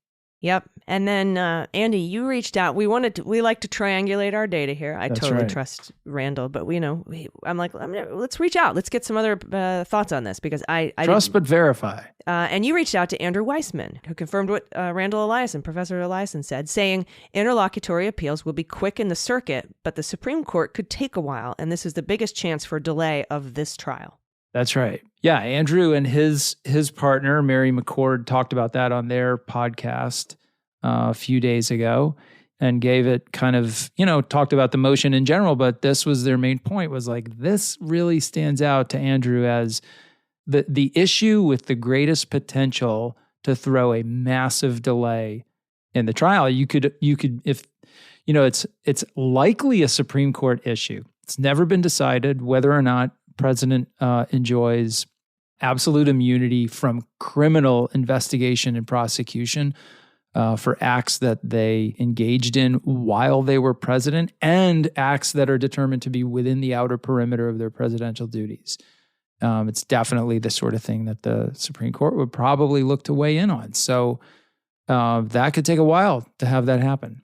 Yep. And then, Andy, you reached out. We like to triangulate our data here. I totally trust Randall, but I'm like, let's reach out. Let's get some other thoughts on this because I trust but verify. And you reached out to Andrew Weissman, who confirmed what Randall Eliason, Professor Eliason, said, saying interlocutory appeals will be quick in the circuit, but the Supreme Court could take a while, and this is the biggest chance for delay of this trial. That's right. Yeah, Andrew and his partner, Mary McCord, talked about that on their podcast a few days ago and gave it kind of, talked about the motion in general, but this was their main point was like, this really stands out to Andrew as the issue with the greatest potential to throw a massive delay in the trial. You could if, it's likely a Supreme Court issue. It's never been decided whether or not President enjoys absolute immunity from criminal investigation and prosecution for acts that they engaged in while they were president and acts that are determined to be within the outer perimeter of their presidential duties. It's definitely the sort of thing that the Supreme Court would probably look to weigh in on. So that could take a while to have that happen.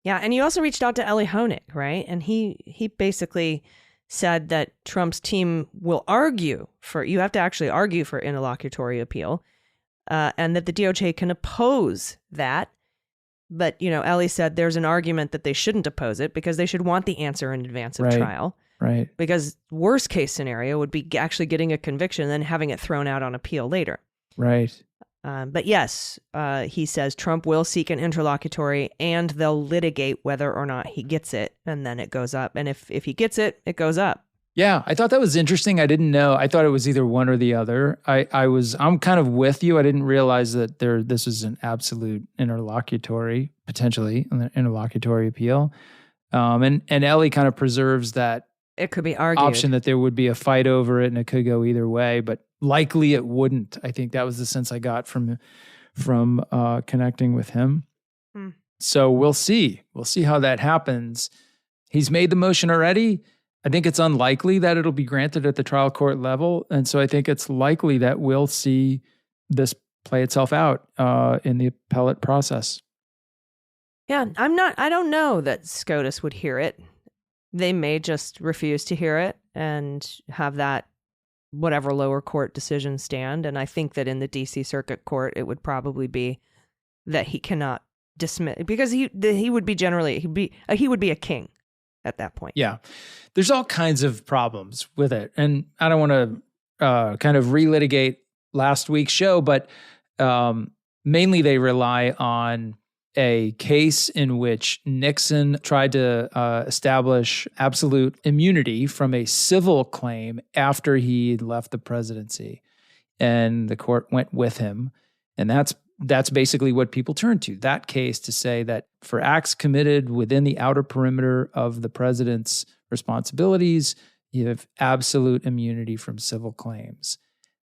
Yeah, and you also reached out to Eli Honig, right? And he basically said that Trump's team will argue you have to actually argue for interlocutory appeal, and that the DOJ can oppose that. But, Eli said there's an argument that they shouldn't oppose it because they should want the answer in advance of trial. Right. Because worst case scenario would be actually getting a conviction and then having it thrown out on appeal later. Right. But yes, he says Trump will seek an interlocutory and they'll litigate whether or not he gets it. And then it goes up. And if he gets it, it goes up. Yeah, I thought that was interesting. I didn't know. I thought it was either one or the other. I'm kind of with you. I didn't realize that this was an absolute potentially an interlocutory appeal. And Ellie kind of preserves that it could be argued option that there would be a fight over it and it could go either way, but likely it wouldn't. I think that was the sense I got from connecting with him. So we'll see. We'll see how that happens. He's made the motion already. I think it's unlikely that it'll be granted at the trial court level. And so I think it's likely that we'll see this play itself out in the appellate process. Yeah, I don't know that SCOTUS would hear it. They may just refuse to hear it and have that whatever lower court decision stand. And I think that in the DC Circuit Court, it would probably be that he cannot dismiss, because he would be a king at that point. Yeah. There's all kinds of problems with it. And I don't want to kind of relitigate last week's show, but mainly they rely on a case in which Nixon tried to establish absolute immunity from a civil claim after he left the presidency. And the court went with him. And that's basically what people turn to, that case, to say that for acts committed within the outer perimeter of the president's responsibilities, you have absolute immunity from civil claims.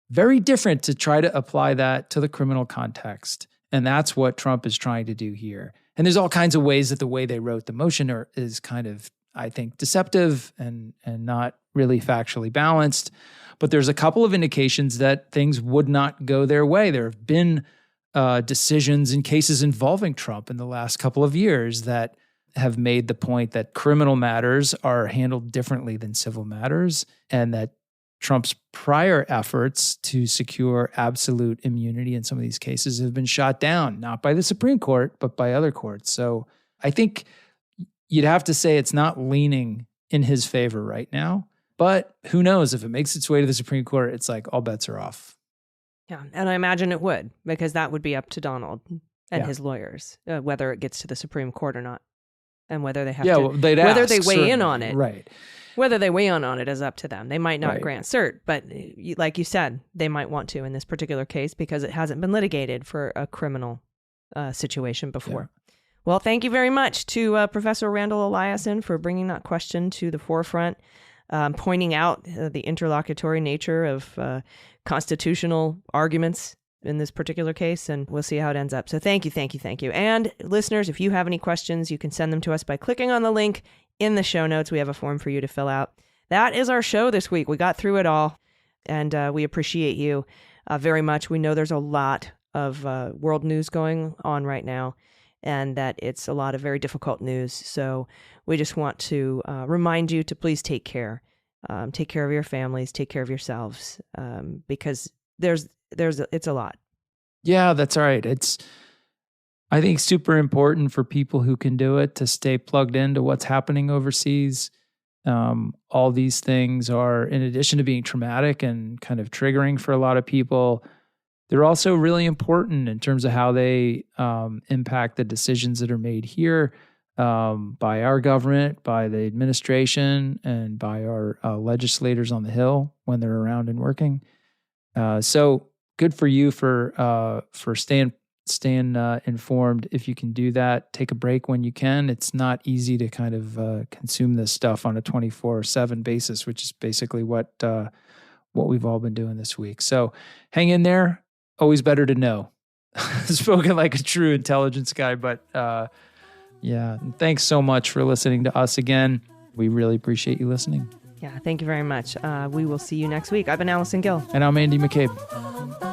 Very different to try to apply that to the criminal context. And that's what Trump is trying to do here. And there's all kinds of ways that the way they wrote the motion is kind of, I think, deceptive and not really factually balanced. But there's a couple of indications that things would not go their way. There have been decisions in cases involving Trump in the last couple of years that have made the point that criminal matters are handled differently than civil matters, and that Trump's prior efforts to secure absolute immunity in some of these cases have been shot down, not by the Supreme Court, but by other courts. So I think you'd have to say it's not leaning in his favor right now, but who knows, if it makes its way to the Supreme Court, it's like all bets are off. Yeah, and I imagine it would, because that would be up to Donald and his lawyers, whether it gets to the Supreme Court or not, and whether they have whether they weigh in on it. Right. Whether they weigh in on it is up to them. They might not grant cert, but like you said, they might want to in this particular case because it hasn't been litigated for a criminal situation before. Yeah. Well, thank you very much to Professor Randall Eliason for bringing that question to the forefront, pointing out the interlocutory nature of constitutional arguments in this particular case, and we'll see how it ends up. So thank you. And listeners, if you have any questions, you can send them to us by clicking on the link in the show notes. We have a form for you to fill out. That is our show this week. We got through it all, and we appreciate you very much. We know there's a lot of world news going on right now, and that it's a lot of very difficult news. So we just want to remind you to please take care. Take care of your families, take care of yourselves, because it's a lot. Yeah, that's right. It's, I think, super important for people who can do it to stay plugged into what's happening overseas. All these things are, in addition to being traumatic and kind of triggering for a lot of people, they're also really important in terms of how they impact the decisions that are made here by our government, by the administration, and by our legislators on the Hill when they're around and working. So good for you for staying informed. If you can do that, take a break when you can. It's not easy to kind of consume this stuff on a 24/7 basis, which is basically what we've all been doing this week. So hang in there. Always better to know. Spoken like a true intelligence guy, but yeah. And thanks so much for listening to us again. We really appreciate you listening. Yeah, thank you very much. We will see you next week. I've been Allison Gill. And I'm Andy McCabe.